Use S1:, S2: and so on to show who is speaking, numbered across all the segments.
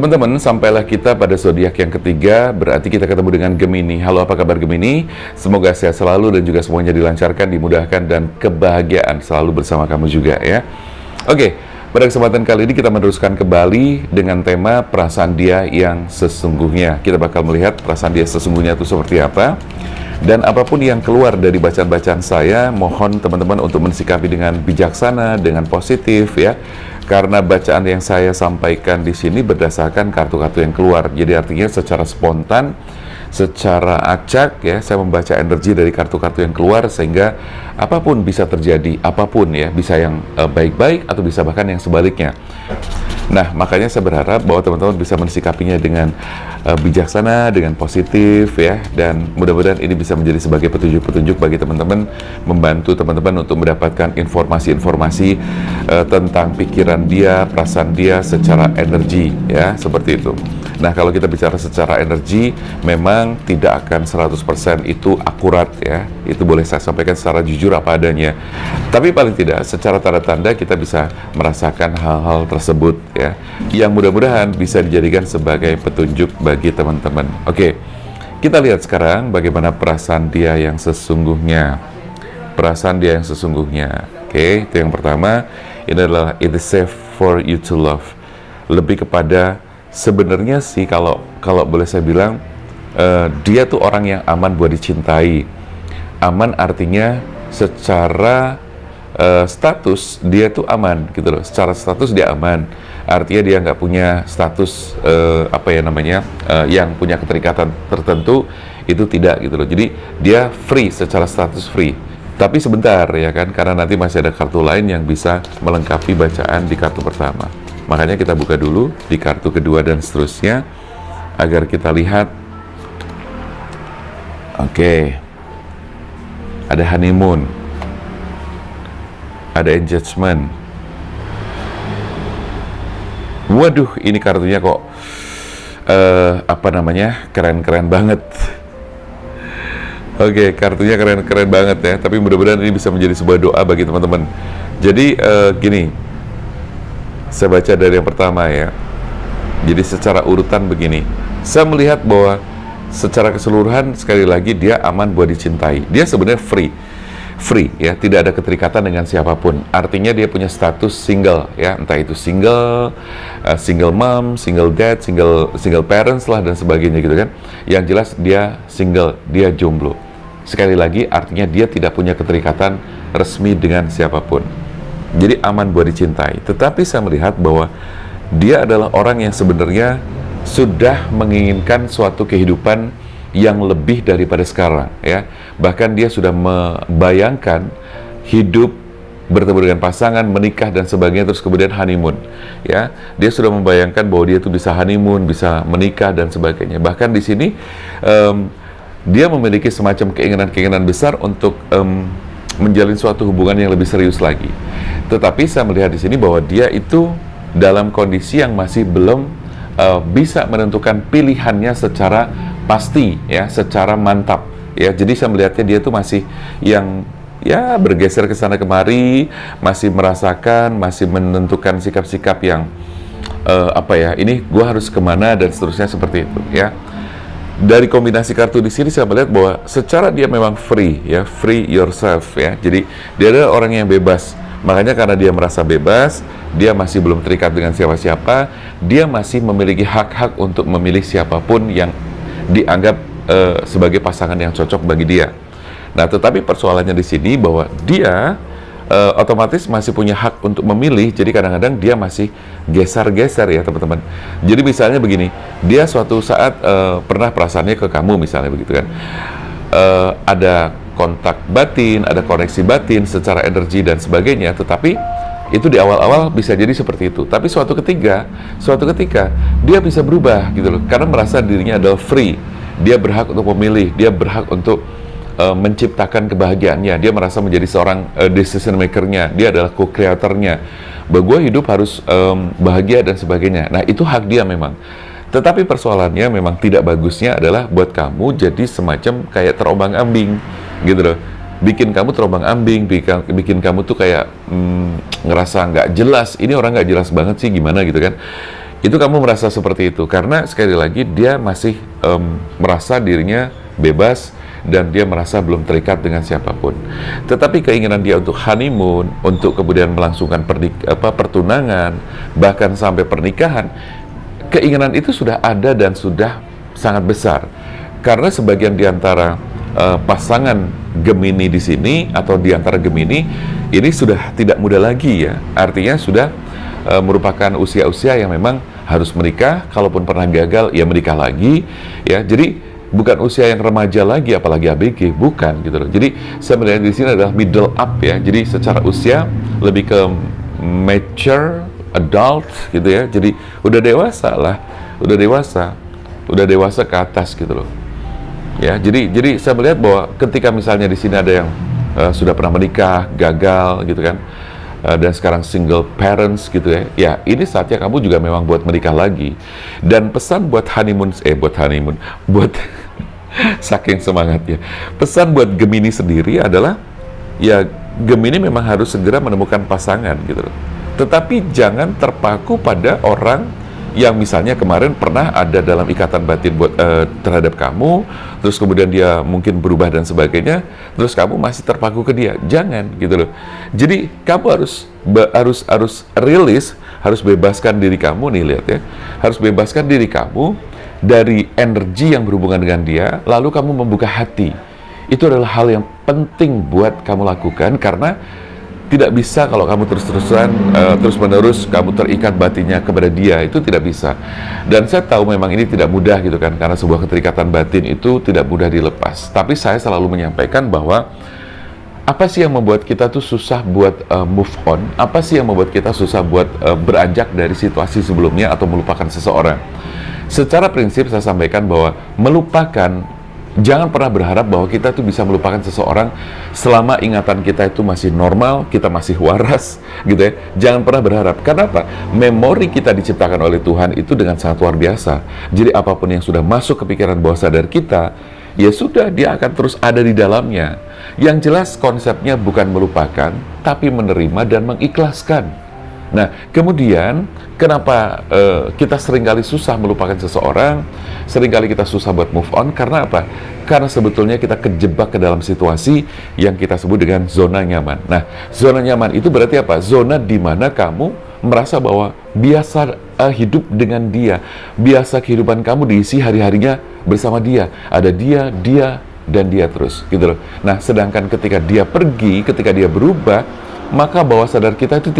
S1: Teman-teman, sampailah kita pada zodiak yang ketiga, berarti kita ketemu dengan Gemini. Halo, apa kabar Gemini? Semoga sehat selalu dan juga semuanya dilancarkan, dimudahkan, dan kebahagiaan selalu bersama kamu juga ya. Oke, pada kesempatan kali ini kita meneruskan kembali dengan tema perasaan dia yang sesungguhnya. Kita bakal melihat perasaan dia sesungguhnya itu seperti apa. Dan apapun yang keluar dari bacaan-bacaan saya, mohon teman-teman untuk mensikapi dengan bijaksana, dengan positif ya. Karena bacaan yang saya sampaikan di sini berdasarkan kartu-kartu yang keluar. Jadi artinya secara spontan, secara acak ya, saya membaca energi dari kartu-kartu yang keluar sehingga apapun bisa terjadi, apapun ya, bisa yang baik-baik atau bisa bahkan yang sebaliknya. Nah, makanya saya berharap bahwa teman-teman bisa mensikapinya dengan bijaksana, dengan positif ya, dan mudah-mudahan ini bisa menjadi sebagai petunjuk-petunjuk bagi teman-teman, membantu teman-teman untuk mendapatkan informasi-informasi tentang pikiran dia, perasaan dia secara energi ya, seperti itu. Nah, kalau kita bicara secara energi, memang tidak akan 100% itu akurat ya. Itu boleh saya sampaikan secara jujur apa adanya. Tapi paling tidak, secara tanda-tanda kita bisa merasakan hal-hal tersebut ya. Yang mudah-mudahan bisa dijadikan sebagai petunjuk bagi teman-teman. Oke, kita lihat sekarang bagaimana perasaan dia yang sesungguhnya. Perasaan dia yang sesungguhnya. Oke, itu yang pertama. Ini adalah it is safe for you to love. Lebih kepada sebenarnya sih kalau boleh saya bilang dia tuh orang yang aman buat dicintai. Aman artinya secara status dia tuh aman gitu loh. Secara status dia aman. Artinya dia nggak punya status yang punya keterikatan tertentu, itu tidak gitu loh. Jadi dia free, secara status free. Tapi sebentar ya kan, karena nanti masih ada kartu lain yang bisa melengkapi bacaan di kartu pertama. Makanya kita buka dulu di kartu kedua dan seterusnya agar kita lihat. Oke. Ada honeymoon. Ada engagement. Waduh, ini kartunya kok keren-keren banget. Oke, kartunya keren-keren banget ya. Tapi mudah-mudahan ini bisa menjadi sebuah doa bagi teman-teman. Jadi gini, saya baca dari yang pertama ya. Jadi secara urutan begini, saya melihat bahwa secara keseluruhan sekali lagi dia aman buat dicintai. Dia sebenarnya free ya, tidak ada keterikatan dengan siapapun. Artinya dia punya status single ya, entah itu single mom, single dad, single parents lah dan sebagainya gitu kan. Yang jelas dia single, dia jomblo. Sekali lagi artinya dia tidak punya keterikatan resmi dengan siapapun. Jadi aman buat dicintai. Tetapi saya melihat bahwa dia adalah orang yang sebenarnya sudah menginginkan suatu kehidupan yang lebih daripada sekarang ya. Bahkan dia sudah membayangkan hidup bertemu dengan pasangan, menikah dan sebagainya, terus kemudian honeymoon ya. Dia sudah membayangkan bahwa dia tuh bisa honeymoon, bisa menikah dan sebagainya. Bahkan di sini dia memiliki semacam keinginan besar untuk menjalin suatu hubungan yang lebih serius lagi. Tetapi saya melihat di sini bahwa dia itu dalam kondisi yang masih belum bisa menentukan pilihannya secara pasti ya, secara mantap ya. Jadi saya melihatnya dia tuh masih yang ya bergeser ke sana kemari, masih merasakan, masih menentukan sikap-sikap yang ini gue harus kemana dan seterusnya seperti itu ya. Dari kombinasi kartu di sini saya melihat bahwa secara dia memang free ya, free yourself ya. Jadi dia adalah orang yang bebas. Makanya karena dia merasa bebas, dia masih belum terikat dengan siapa-siapa, dia masih memiliki hak-hak untuk memilih siapapun yang dianggap sebagai pasangan yang cocok bagi dia. Nah, tetapi persoalannya di sini bahwa dia otomatis masih punya hak untuk memilih. Jadi kadang-kadang dia masih geser-geser ya teman-teman. Jadi misalnya begini, dia suatu saat pernah perasaannya ke kamu misalnya begitu kan, ada kontak batin, ada koneksi batin secara energi dan sebagainya. Tetapi itu di awal-awal bisa jadi seperti itu. Tapi suatu ketika dia bisa berubah gitu loh, karena merasa dirinya adalah free. Dia berhak untuk memilih, dia berhak untuk menciptakan kebahagiaannya. Dia merasa menjadi seorang decision maker-nya, dia adalah co-creator-nya. Bahwa gue hidup harus bahagia dan sebagainya. Nah, itu hak dia memang. Tetapi persoalannya memang tidak bagusnya adalah buat kamu jadi semacam kayak terombang-ambing gitu loh. Bikin kamu terombang-ambing, bikin kamu tuh kayak ngerasa nggak jelas. Ini orang nggak jelas banget sih, gimana gitu kan. Itu kamu merasa seperti itu karena sekali lagi dia masih merasa dirinya bebas dan dia merasa belum terikat dengan siapapun. Tetapi keinginan dia untuk honeymoon, untuk kemudian melangsungkan pertunangan, bahkan sampai pernikahan, keinginan itu sudah ada dan sudah sangat besar. Karena sebagian di antara pasangan Gemini di sini atau di antara Gemini ini sudah tidak muda lagi ya. Artinya sudah merupakan usia-usia yang memang harus menikah, kalaupun pernah gagal ya menikah lagi ya. Jadi bukan usia yang remaja lagi apalagi ABG, bukan gitu loh. Jadi saya melihat di sini adalah middle up ya. Jadi secara usia lebih ke mature adult gitu ya. Jadi udah dewasa lah, udah dewasa ke atas gitu loh. Ya, jadi saya melihat bahwa ketika misalnya di sini ada yang sudah pernah menikah, gagal gitu kan. Dan sekarang single parents gitu ya. Ya, ini saatnya kamu juga memang buat menikah lagi. Dan pesan buat honeymoon, buat saking semangatnya. Pesan buat Gemini sendiri adalah ya Gemini memang harus segera menemukan pasangan gitu loh. Tetapi jangan terpaku pada orang yang misalnya kemarin pernah ada dalam ikatan batin terhadap kamu, terus kemudian dia mungkin berubah dan sebagainya, terus kamu masih terpaku ke dia. Jangan gitu loh. Jadi kamu harus rilis, harus bebaskan diri kamu nih, lihat ya. Harus bebaskan diri kamu dari energi yang berhubungan dengan dia, lalu kamu membuka hati. Itu adalah hal yang penting buat kamu lakukan karena tidak bisa kalau kamu terus-menerus kamu terikat batinnya kepada dia, itu tidak bisa. Dan saya tahu memang ini tidak mudah gitu kan, karena sebuah keterikatan batin itu tidak mudah dilepas. Tapi saya selalu menyampaikan bahwa apa sih yang membuat kita tuh susah buat move on? Apa sih yang membuat kita susah buat beranjak dari situasi sebelumnya atau melupakan seseorang? Secara prinsip saya sampaikan bahwa melupakan, jangan pernah berharap bahwa kita tuh bisa melupakan seseorang selama ingatan kita itu masih normal, kita masih waras, gitu ya. Jangan pernah berharap. Kenapa? Memori kita diciptakan oleh Tuhan itu dengan sangat luar biasa. Jadi apapun yang sudah masuk ke pikiran bawah sadar kita, ya sudah, dia akan terus ada di dalamnya. Yang jelas konsepnya bukan melupakan, tapi menerima dan mengikhlaskan. Nah, kemudian kenapa kita seringkali susah melupakan seseorang, seringkali kita susah buat move on, karena apa? Karena sebetulnya kita kejebak ke dalam situasi yang kita sebut dengan zona nyaman. Nah, zona nyaman itu berarti apa? Zona di mana kamu merasa bahwa biasa hidup dengan dia, biasa kehidupan kamu diisi hari-harinya bersama dia. Ada dia, dan dia terus, gitu loh. Nah, sedangkan ketika dia pergi, ketika dia berubah, maka bawah sadar kita itu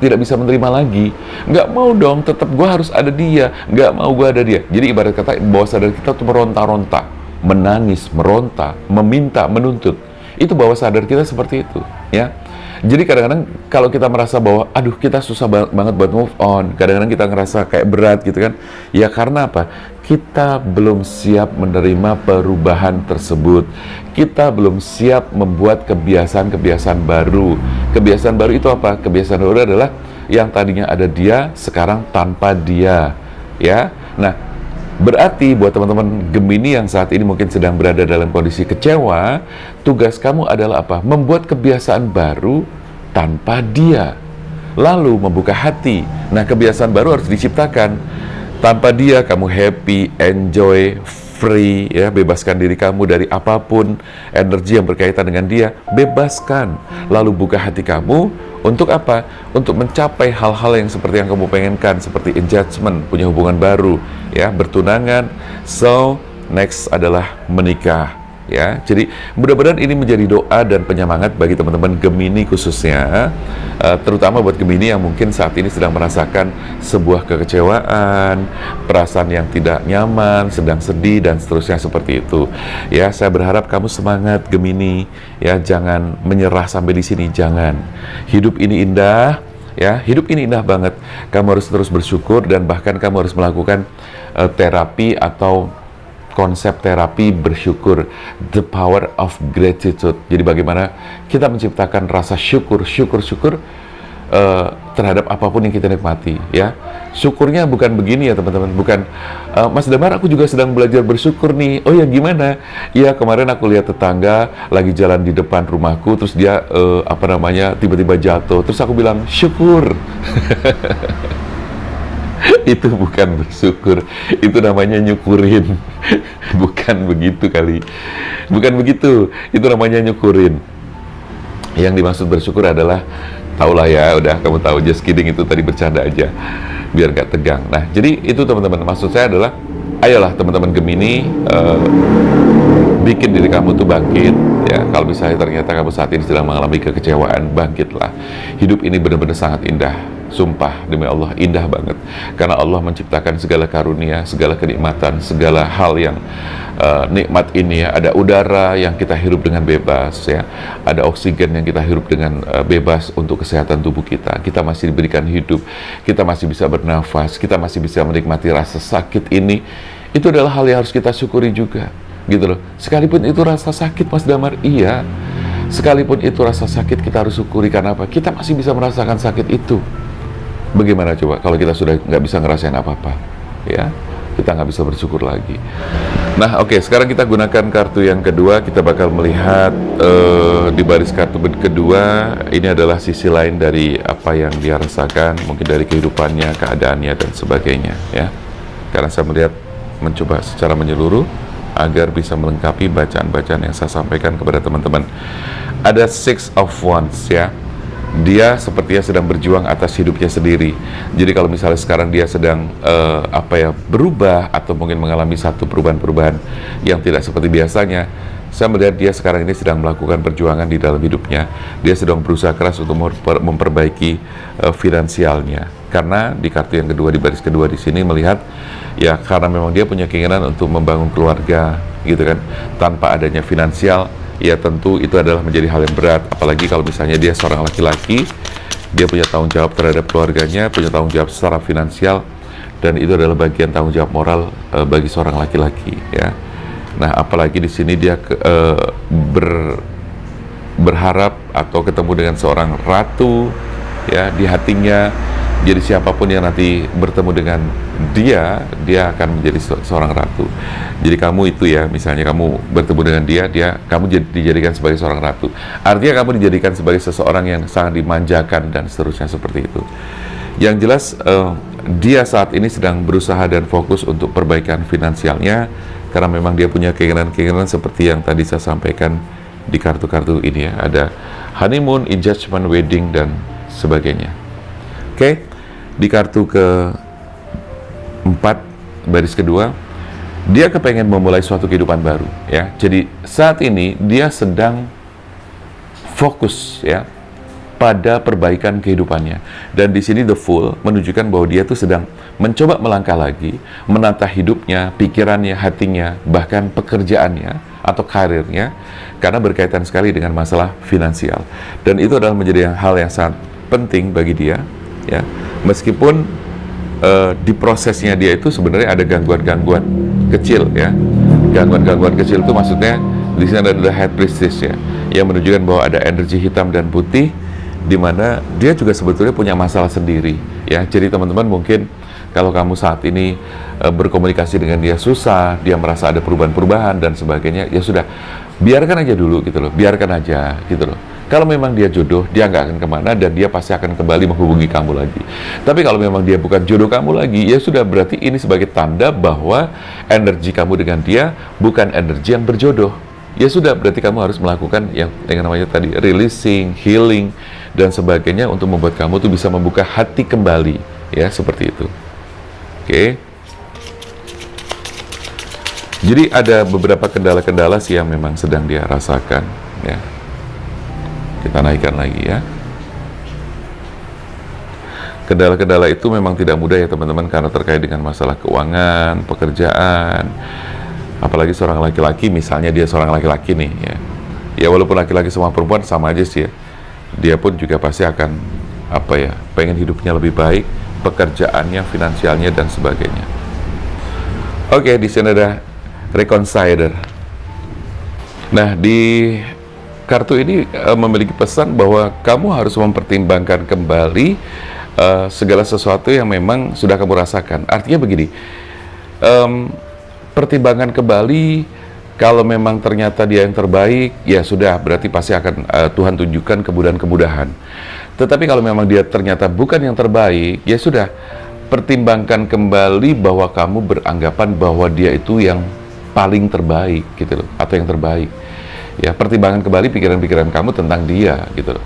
S1: tidak bisa menerima lagi. Nggak mau dong, tetap gue harus ada dia. Nggak mau gue ada dia. Jadi ibarat kata bawah sadar kita tuh meronta-ronta, menangis, meronta, meminta, menuntut. Itu bawah sadar kita seperti itu, ya. Jadi kadang-kadang kalau kita merasa bahwa aduh kita susah banget buat move on, kadang-kadang kita ngerasa kayak berat gitu kan. Ya karena apa? Kita belum siap menerima perubahan tersebut. Kita belum siap membuat kebiasaan-kebiasaan baru. Kebiasaan baru itu apa? Kebiasaan baru adalah yang tadinya ada dia, sekarang tanpa dia. Ya. Nah, berarti buat teman-teman Gemini yang saat ini mungkin sedang berada dalam kondisi kecewa, tugas kamu adalah apa? Membuat kebiasaan baru tanpa dia. Lalu membuka hati. Nah, kebiasaan baru harus diciptakan. Tanpa dia kamu happy, enjoy, free, ya, bebaskan diri kamu dari apapun energi yang berkaitan dengan dia, bebaskan. Lalu buka hati kamu untuk apa? Untuk mencapai hal-hal yang seperti yang kamu pengenkan, seperti engagement, punya hubungan baru, ya, bertunangan. So, next adalah menikah. Ya, jadi mudah-mudahan ini menjadi doa dan penyemangat bagi teman-teman Gemini khususnya, terutama buat Gemini yang mungkin saat ini sedang merasakan sebuah kekecewaan, perasaan yang tidak nyaman, sedang sedih dan seterusnya seperti itu. Ya, saya berharap kamu semangat Gemini, ya, jangan menyerah sampai di sini, jangan. Hidup ini indah, ya, hidup ini indah banget. Kamu harus terus bersyukur dan bahkan kamu harus melakukan terapi atau konsep terapi bersyukur, the power of gratitude. Jadi bagaimana kita menciptakan rasa syukur terhadap apapun yang kita nikmati, ya. Syukurnya bukan begini ya teman-teman, bukan Mas Damar aku juga sedang belajar bersyukur nih. Oh ya gimana? Ya kemarin aku lihat tetangga lagi jalan di depan rumahku, terus dia tiba-tiba jatuh, terus aku bilang syukur. Itu bukan bersyukur, itu namanya nyukurin. Bukan begitu kali, bukan begitu, itu namanya nyukurin. Yang dimaksud bersyukur adalah, tahulah ya, udah kamu tahu, just kidding, itu tadi bercanda aja biar gak tegang. Nah, jadi itu teman-teman, maksud saya adalah ayolah teman-teman Gemini, bikin diri kamu tuh bangkit ya. Kalau misalnya ternyata kamu saat ini sedang mengalami kekecewaan, bangkitlah. Hidup ini benar-benar sangat indah, sumpah demi Allah, indah banget, karena Allah menciptakan segala karunia, segala kenikmatan, segala hal yang nikmat ini ya. Ada udara yang kita hirup dengan bebas ya, ada oksigen yang kita hirup dengan bebas untuk kesehatan tubuh kita. Kita masih diberikan hidup, kita masih bisa bernafas, kita masih bisa menikmati rasa sakit ini. Itu adalah hal yang harus kita syukuri juga, gitu loh. Sekalipun itu rasa sakit, Mas Damar, iya, sekalipun itu rasa sakit, kita harus syukuri. Karena apa? Kita masih bisa merasakan sakit itu. Bagaimana coba kalau kita sudah nggak bisa ngerasain apa-apa, ya? Kita nggak bisa bersyukur lagi. Nah, oke, sekarang kita gunakan kartu yang kedua. Kita bakal melihat di baris kartu kedua, ini adalah sisi lain dari apa yang dia rasakan, mungkin dari kehidupannya, keadaannya, dan sebagainya, ya. Karena saya melihat, mencoba secara menyeluruh agar bisa melengkapi bacaan-bacaan yang saya sampaikan kepada teman-teman. Ada Six of Wands ya. Dia sepertinya sedang berjuang atas hidupnya sendiri. Jadi kalau misalnya sekarang dia sedang berubah atau mungkin mengalami satu perubahan-perubahan yang tidak seperti biasanya, saya melihat dia sekarang ini sedang melakukan perjuangan di dalam hidupnya. Dia sedang berusaha keras untuk memperbaiki finansialnya. Karena di kartu yang kedua, di baris kedua di sini melihat ya, karena memang dia punya keinginan untuk membangun keluarga gitu kan, tanpa adanya finansial ya tentu itu adalah menjadi hal yang berat. Apalagi kalau misalnya dia seorang laki-laki, dia punya tanggung jawab terhadap keluarganya, punya tanggung jawab secara finansial, dan itu adalah bagian tanggung jawab moral bagi seorang laki-laki ya. Nah, apalagi di sini dia berharap atau ketemu dengan seorang ratu ya di hatinya. Jadi siapapun yang nanti bertemu dengan dia akan menjadi seorang ratu. Jadi kamu itu ya, misalnya kamu bertemu dengan kamu dijadikan sebagai seorang ratu. Artinya kamu dijadikan sebagai seseorang yang sangat dimanjakan dan seterusnya seperti itu. Yang jelas dia saat ini sedang berusaha dan fokus untuk perbaikan finansialnya, karena memang dia punya keinginan-keinginan seperti yang tadi saya sampaikan di kartu-kartu ini ya. Ada honeymoon, engagement, wedding, dan sebagainya. Oke, di kartu keempat, baris kedua, dia kepengen memulai suatu kehidupan baru ya. Jadi saat ini dia sedang fokus ya pada perbaikan kehidupannya. Dan di sini the Fool menunjukkan bahwa dia tuh sedang mencoba melangkah lagi, menata hidupnya, pikirannya, hatinya, bahkan pekerjaannya atau karirnya, karena berkaitan sekali dengan masalah finansial. Dan itu adalah menjadi hal yang sangat penting bagi dia ya. Meskipun di prosesnya dia itu sebenarnya ada gangguan-gangguan kecil ya. Gangguan-gangguan kecil itu maksudnya di sini ada High Priestess ya, yang menunjukkan bahwa ada energi hitam dan putih, di mana dia juga sebetulnya punya masalah sendiri ya. Jadi teman-teman, mungkin kalau kamu saat ini berkomunikasi dengan dia susah, dia merasa ada perubahan-perubahan dan sebagainya, ya sudah, biarkan aja dulu gitu loh, biarkan aja gitu loh. Kalau memang dia jodoh, dia nggak akan kemana dan dia pasti akan kembali menghubungi kamu lagi. Tapi kalau memang dia bukan jodoh kamu lagi, ya sudah, berarti ini sebagai tanda bahwa energi kamu dengan dia bukan energi yang berjodoh. Ya sudah, berarti kamu harus melakukan yang dengan namanya tadi releasing, healing, dan sebagainya untuk membuat kamu tuh bisa membuka hati kembali, ya seperti itu. Oke. Jadi ada beberapa kendala-kendala sih yang memang sedang dia rasakan, ya. Kita naikkan lagi ya. Kendala-kendala itu memang tidak mudah ya teman-teman, karena terkait dengan masalah keuangan, pekerjaan. Apalagi seorang laki-laki, misalnya dia seorang laki-laki nih ya. Ya walaupun laki-laki sama perempuan sama aja sih ya. Dia pun juga pasti akan pengen hidupnya lebih baik, pekerjaannya, finansialnya, dan sebagainya. Oke, di sini ada Reconciler. Nah, di kartu ini memiliki pesan bahwa kamu harus mempertimbangkan kembali segala sesuatu yang memang sudah kamu rasakan. Artinya begini, pertimbangan kembali, kalau memang ternyata dia yang terbaik, ya sudah, berarti pasti akan Tuhan tunjukkan kemudahan-kemudahan. Tetapi kalau memang dia ternyata bukan yang terbaik, ya sudah, pertimbangkan kembali bahwa kamu beranggapan bahwa dia itu yang paling terbaik gitu loh, atau yang terbaik. Ya, pertimbangkan kembali pikiran-pikiran kamu tentang dia gitu loh.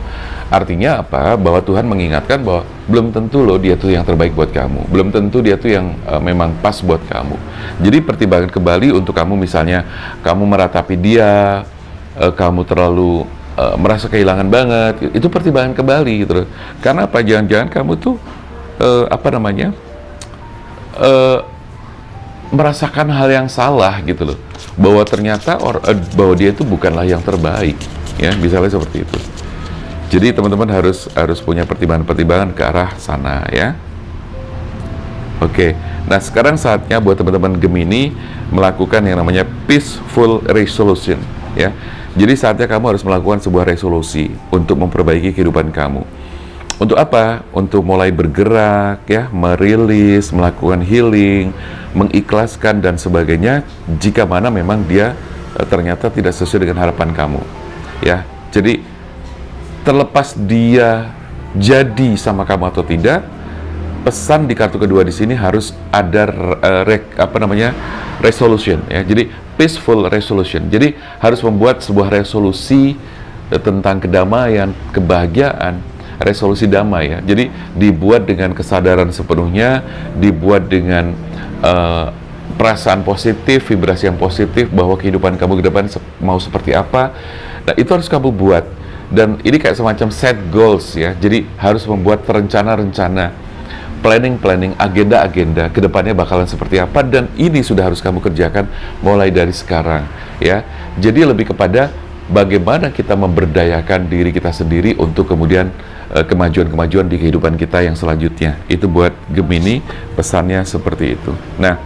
S1: Artinya apa? Bahwa Tuhan mengingatkan bahwa belum tentu loh dia tuh yang terbaik buat kamu. Belum tentu dia tuh yang memang pas buat kamu. Jadi pertimbangkan kembali untuk kamu, misalnya kamu meratapi dia, kamu terlalu merasa kehilangan banget, itu pertimbangkan kembali gitu loh. Karena apa? Jangan-jangan kamu tuh merasakan hal yang salah gitu loh, bahwa ternyata bahwa dia itu bukanlah yang terbaik, ya, misalnya seperti itu. Jadi teman-teman harus punya pertimbangan-pertimbangan ke arah sana, ya. Oke, nah sekarang saatnya buat teman-teman Gemini melakukan yang namanya peaceful resolution, ya. Jadi saatnya kamu harus melakukan sebuah resolusi untuk memperbaiki kehidupan kamu. Untuk apa? Untuk mulai bergerak, ya, merilis, melakukan healing, mengikhlaskan dan sebagainya jika mana memang dia ternyata tidak sesuai dengan harapan kamu, ya. Jadi terlepas dia jadi sama kamu atau tidak, pesan di kartu kedua di sini harus ada resolution, ya. Jadi peaceful resolution. Jadi harus membuat sebuah resolusi tentang kedamaian, kebahagiaan, resolusi damai, ya. Jadi dibuat dengan kesadaran sepenuhnya, dibuat dengan perasaan positif, vibrasi yang positif bahwa kehidupan kamu ke depan mau seperti apa. Nah, itu harus kamu buat. Dan ini kayak semacam set goals, ya. Jadi harus membuat rencana-rencana, planning, agenda-agenda ke depannya bakalan seperti apa, dan ini sudah harus kamu kerjakan mulai dari sekarang, ya. Jadi lebih kepada bagaimana kita memberdayakan diri kita sendiri untuk kemudian kemajuan-kemajuan di kehidupan kita yang selanjutnya. Itu buat Gemini, pesannya seperti itu. Nah,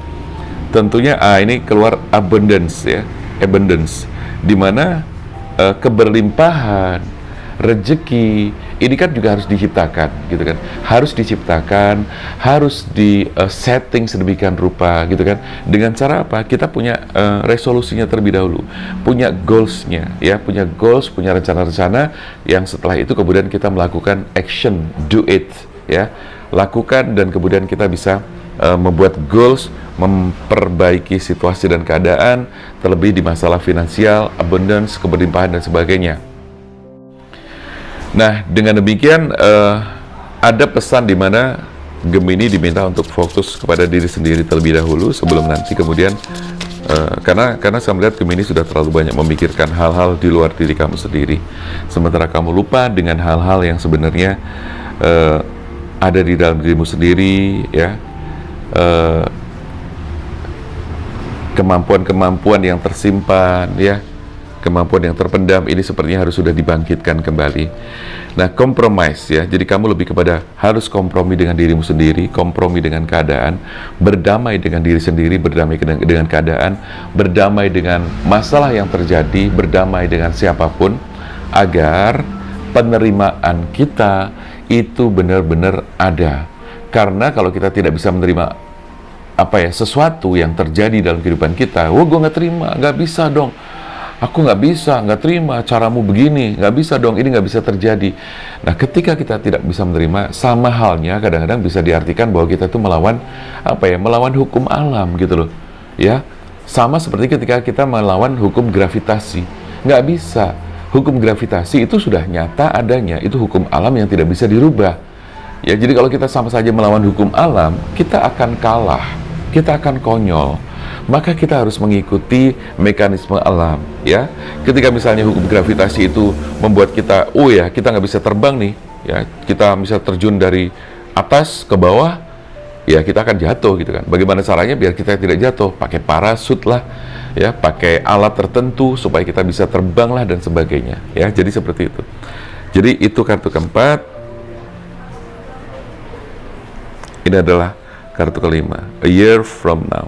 S1: tentunya ini keluar abundance, ya, abundance, di mana keberlimpahan, rezeki ini kan juga harus diciptakan, gitu kan? Harus diciptakan, harus di setting sedemikian rupa, gitu kan? Dengan cara apa? Kita punya resolusinya terlebih dahulu, punya goalsnya, ya, punya goals, punya rencana-rencana yang setelah itu kemudian kita melakukan action, do it, ya, lakukan, dan kemudian kita bisa membuat goals, memperbaiki situasi dan keadaan, terlebih di masalah finansial, abundance, keberlimpahan dan sebagainya. Nah, dengan demikian ada pesan di mana Gemini diminta untuk fokus kepada diri sendiri terlebih dahulu sebelum nanti kemudian karena saya melihat Gemini sudah terlalu banyak memikirkan hal-hal di luar diri kamu sendiri, sementara kamu lupa dengan hal-hal yang sebenarnya ada di dalam dirimu sendiri, ya. Kemampuan-kemampuan yang tersimpan, ya, kemampuan yang terpendam, ini sepertinya harus sudah dibangkitkan kembali. Nah, compromise, ya, jadi kamu lebih kepada harus kompromi dengan dirimu sendiri, kompromi dengan keadaan, berdamai dengan diri sendiri, berdamai dengan keadaan, berdamai dengan masalah yang terjadi, berdamai dengan siapapun, agar penerimaan kita itu benar-benar ada. Karena kalau kita tidak bisa menerima sesuatu yang terjadi dalam kehidupan kita, gue nggak terima, nggak bisa dong, aku nggak bisa, nggak terima caramu begini, nggak bisa dong, ini nggak bisa terjadi. Nah, ketika kita tidak bisa menerima, sama halnya kadang-kadang bisa diartikan bahwa kita tuh melawan melawan hukum alam, gitu loh, ya. Sama seperti ketika kita melawan hukum gravitasi, nggak bisa. Hukum gravitasi itu sudah nyata adanya, itu hukum alam yang tidak bisa dirubah, ya. Jadi kalau kita sama saja melawan hukum alam, kita akan kalah, kita akan konyol. Maka kita harus mengikuti mekanisme alam, ya. Ketika misalnya hukum gravitasi itu membuat kita, kita nggak bisa terbang nih, ya, kita bisa terjun dari atas ke bawah, ya, kita akan jatuh, gitu kan. Bagaimana caranya biar kita tidak jatuh? Pakai parasut lah, ya, pakai alat tertentu supaya kita bisa terbang lah dan sebagainya, ya. Jadi seperti itu. Jadi itu kartu keempat. Ini adalah kartu kelima, a year from now.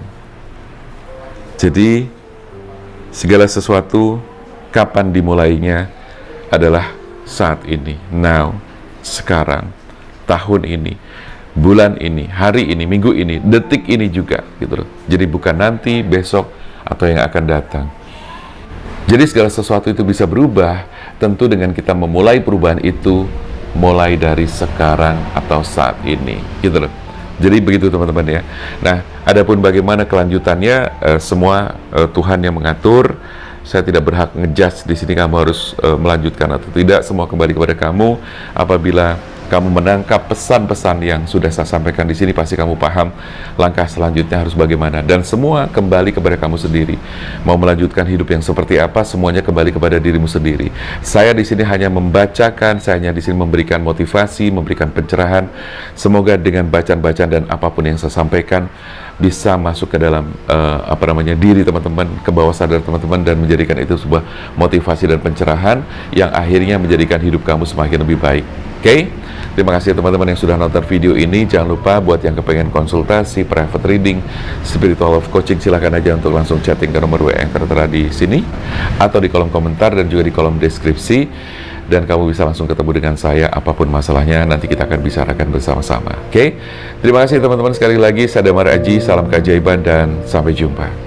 S1: Jadi segala sesuatu kapan dimulainya adalah saat ini, now, sekarang, tahun ini, bulan ini, hari ini, minggu ini, detik ini juga, gitu loh. Jadi bukan nanti, besok, atau yang akan datang. Jadi segala sesuatu itu bisa berubah, tentu dengan kita memulai perubahan itu mulai dari sekarang atau saat ini, gitu loh. Jadi begitu teman-teman ya. Nah, adapun bagaimana kelanjutannya, semua Tuhan yang mengatur. Saya tidak berhak ngejudge di sini kamu harus melanjutkan atau tidak. Semua kembali kepada kamu. Apabila kamu menangkap pesan-pesan yang sudah saya sampaikan di sini, pasti kamu paham langkah selanjutnya harus bagaimana. Dan semua kembali kepada kamu sendiri. Mau melanjutkan hidup yang seperti apa, semuanya kembali kepada dirimu sendiri. Saya di sini hanya membacakan, saya hanya di sini memberikan motivasi, memberikan pencerahan. Semoga dengan bacaan-bacaan dan apapun yang saya sampaikan bisa masuk ke dalam diri teman-teman, ke bawah sadar teman-teman, dan menjadikan itu sebuah motivasi dan pencerahan yang akhirnya menjadikan hidup kamu semakin lebih baik. Oke? Terima kasih teman-teman yang sudah nonton video ini. Jangan lupa buat yang kepengen konsultasi, private reading, spiritual love coaching, silahkan aja untuk langsung chatting ke nomor WA yang tertera di sini atau di kolom komentar dan juga di kolom deskripsi. Dan kamu bisa langsung ketemu dengan saya, apapun masalahnya nanti kita akan bicarakan bersama-sama. Oke? Terima kasih teman-teman sekali lagi. Saya Damar Aji, salam keajaiban dan sampai jumpa.